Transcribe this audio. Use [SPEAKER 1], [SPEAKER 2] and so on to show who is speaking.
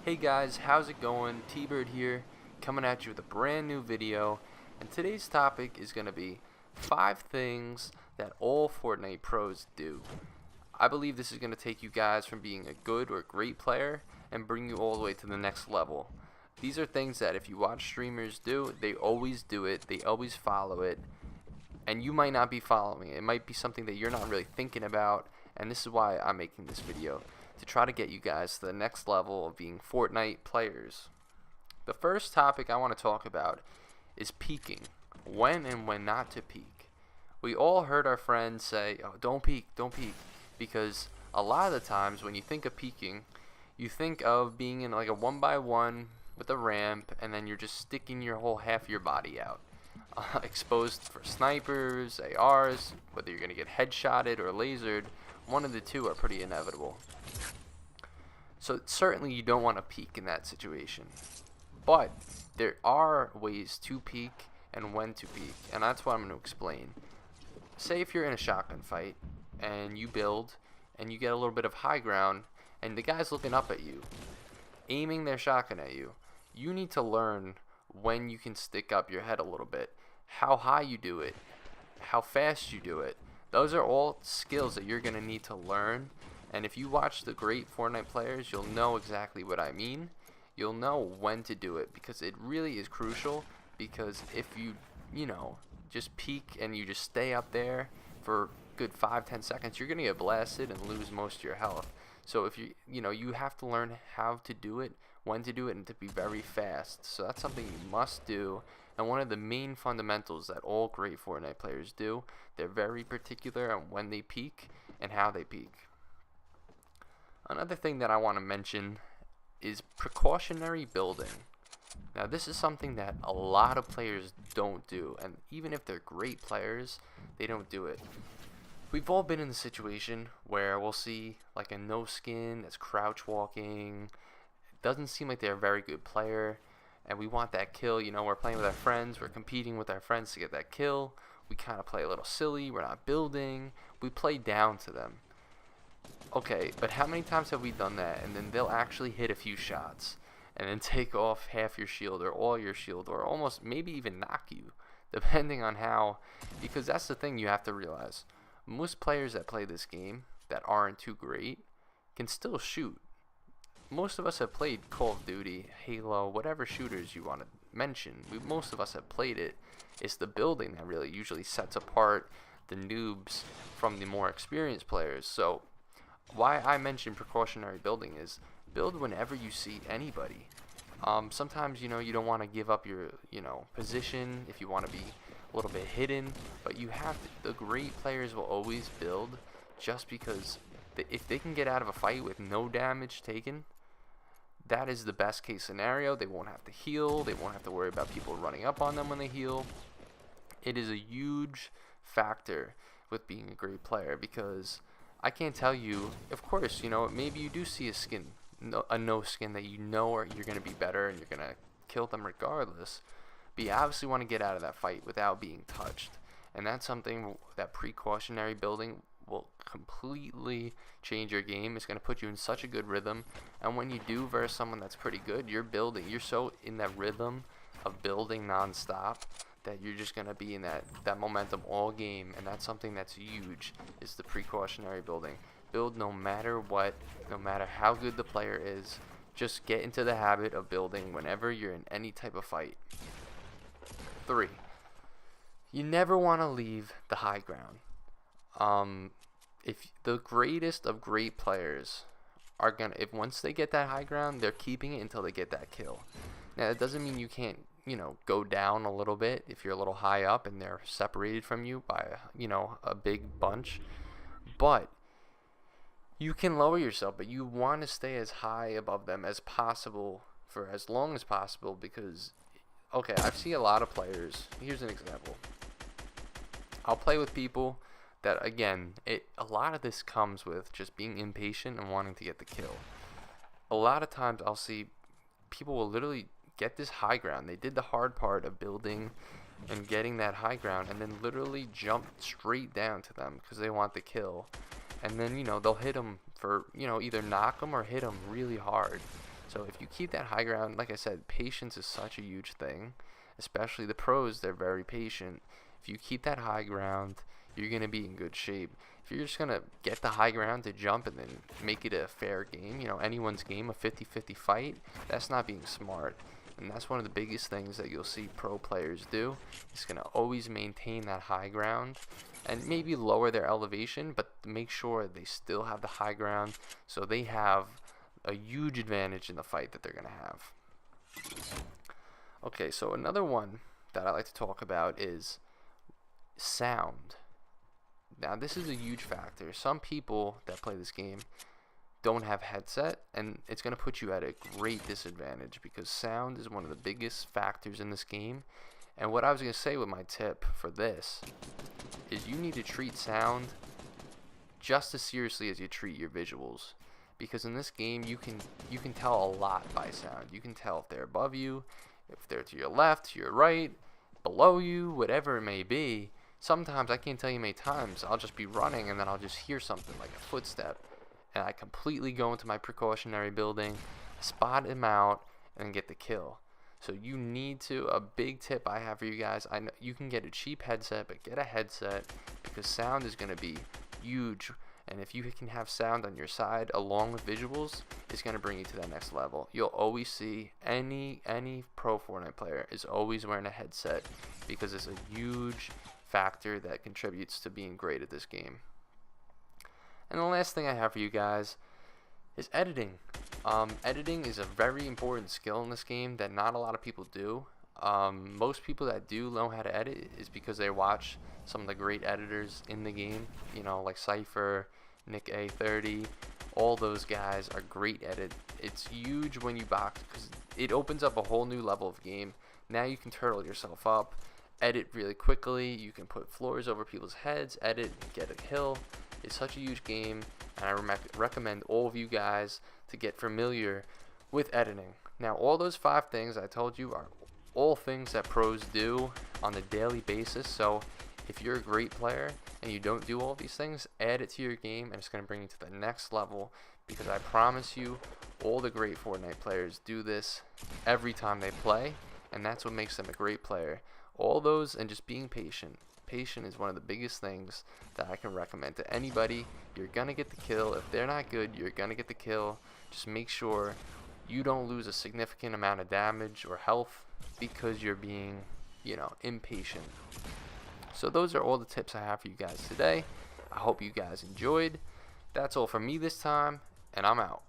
[SPEAKER 1] Hey guys, how's it going? T-Bird here, coming at you with a brand new video, and today's topic is going to be 5 things that all Fortnite pros do. I believe this is going to take you guys from being a good or great player and bring you all the way to the next level. These are things that if you watch streamers they always do it, they always follow it, and you might not be following it. It might be something that you're not really thinking about, and this is why I'm making this video, to try to get you guys to the next level of being Fortnite players. The first topic I want to talk about is peeking. When and when not to peek. We all heard our friends say, oh, don't peek, because a lot of the times when you think of peeking, you think of being in like a 1x1 with a ramp, and then you're just sticking your whole half of your body out. Exposed for snipers, ARs, whether you're going to get headshotted or lasered, one of the two are pretty inevitable. So certainly you don't want to peek in that situation. But there are ways to peek and when to peek, and that's what I'm going to explain. Say if you're in a shotgun fight and you build and you get a little bit of high ground and the guy's looking up at you, aiming their shotgun at you, you need to learn when you can stick up your head a little bit, how high you do it, how fast you do it. Those are all skills that you're going to need to learn, and if you watch the great Fortnite players, you'll know exactly what I mean. You'll know when to do it, because it really is crucial, because if you just peek and you just stay up there for good 5-10 seconds, you're going to get blasted and lose most of your health. So if you have to learn how to do it, when to do it, and to be very fast. So that's something you must do, and one of the main fundamentals that all great Fortnite players do. They're very particular on when they peek and how they peek. Another thing that I want to mention is precautionary building. Now this is something that a lot of players don't do, and even if they're great players, they don't do it. We've all been in the situation where we'll see like a no skin that's crouch walking. It doesn't seem like they're a very good player, and we want that kill. We're playing with our friends, we're competing with our friends to get that kill. We kind of play a little silly, we're not building, we play down to them. Okay, but how many times have we done that, and then they'll actually hit a few shots and then take off half your shield or all your shield, or almost maybe even knock you, depending on how, because that's the thing you have to realize. Most players that play this game that aren't too great can still shoot. Most of us have played Call of Duty, Halo, whatever shooters you want to mention. Most of us have played it. It's the building that really usually sets apart the noobs from the more experienced players. So why I mention precautionary building is build whenever you see anybody. Sometimes you don't want to give up your position if you want to be a little bit hidden, but you have to. The great players will always build, just because if they can get out of a fight with no damage taken, that is the best case scenario. They won't have to heal, they won't have to worry about people running up on them when they heal. It is a huge factor with being a great player, because I can't tell you, of course, maybe you do see a no skin that you're going to be better and you're going to kill them regardless, but you obviously want to get out of that fight without being touched, and that's something that precautionary building will completely change your game. It's going to put you in such a good rhythm, and when you do versus someone that's pretty good, you're so in that rhythm of building non-stop that you're just going to be in that momentum all game, and that's something that's huge, is the precautionary building. Build no matter what, no matter how good the player is. Just get into the habit of building whenever you're in any type of fight. 3. You never want to leave the high ground. If the greatest of great players are if once they get that high ground, they're keeping it until they get that kill. Now that doesn't mean you can't go down a little bit if you're a little high up and they're separated from you by a big bunch, but you can lower yourself, but you want to stay as high above them as possible for as long as possible, because okay, I've seen a lot of players. Here's an example. I'll play with people that, again, a lot of this comes with just being impatient and wanting to get the kill. A lot of times I'll see people will literally get this high ground. They did the hard part of building and getting that high ground, and then literally jump straight down to them because they want the kill. And then they'll hit them for either knock them or hit them really hard. So if you keep that high ground, like I said, patience is such a huge thing, especially the pros. They're very patient. If you keep that high ground, you're going to be in good shape. If you're just going to get the high ground to jump and then make it a fair game, anyone's game, a 50-50 fight, that's not being smart. And that's one of the biggest things that you'll see pro players do. It's going to always maintain that high ground and maybe lower their elevation, but make sure they still have the high ground so they have a huge advantage in the fight that they're going to have. Okay, so another one that I like to talk about is sound. Now, this is a huge factor. Some people that play this game don't have headset, and it's going to put you at a great disadvantage because sound is one of the biggest factors in this game. And what I was going to say with my tip for this is you need to treat sound just as seriously as you treat your visuals, because in this game you can tell a lot by sound. You can tell if they're above you, if they're to your left, to your right, below you, whatever it may be. Sometimes, I can't tell you how many times, I'll just be running and then I'll just hear something like a footstep, and I completely go into my precautionary building, spot him out, and get the kill. So you need to, a big tip I have for you guys, I know you can get a cheap headset, but get a headset because sound is going to be huge. And if you can have sound on your side along with visuals, it's going to bring you to that next level. You'll always see any pro Fortnite player is always wearing a headset because it's a huge factor that contributes to being great at this game. And the last thing I have for you guys is editing. Editing is a very important skill in this game that not a lot of people do. Most people that do know how to edit is because they watch some of the great editors in the game, like Cypher, Nick A30, all those guys are great edit. It's huge when you box because it opens up a whole new level of game. Now you can turtle yourself up, edit really quickly, you can put floors over people's heads, edit, get a kill. It's such a huge game, and I recommend all of you guys to get familiar with editing. Now, all those 5 things I told you are all things that pros do on a daily basis. So if you're a great player and you don't do all these things, add it to your game and it's going to bring you to the next level, because I promise you all the great Fortnite players do this every time they play, and that's what makes them a great player. All those, and just being patient. Patient is one of the biggest things that I can recommend to anybody. You're going to get the kill. If they're not good, you're going to get the kill. Just make sure you don't lose a significant amount of damage or health because you're being, impatient. So those are all the tips I have for you guys today. I hope you guys enjoyed. That's all from me this time, and I'm out.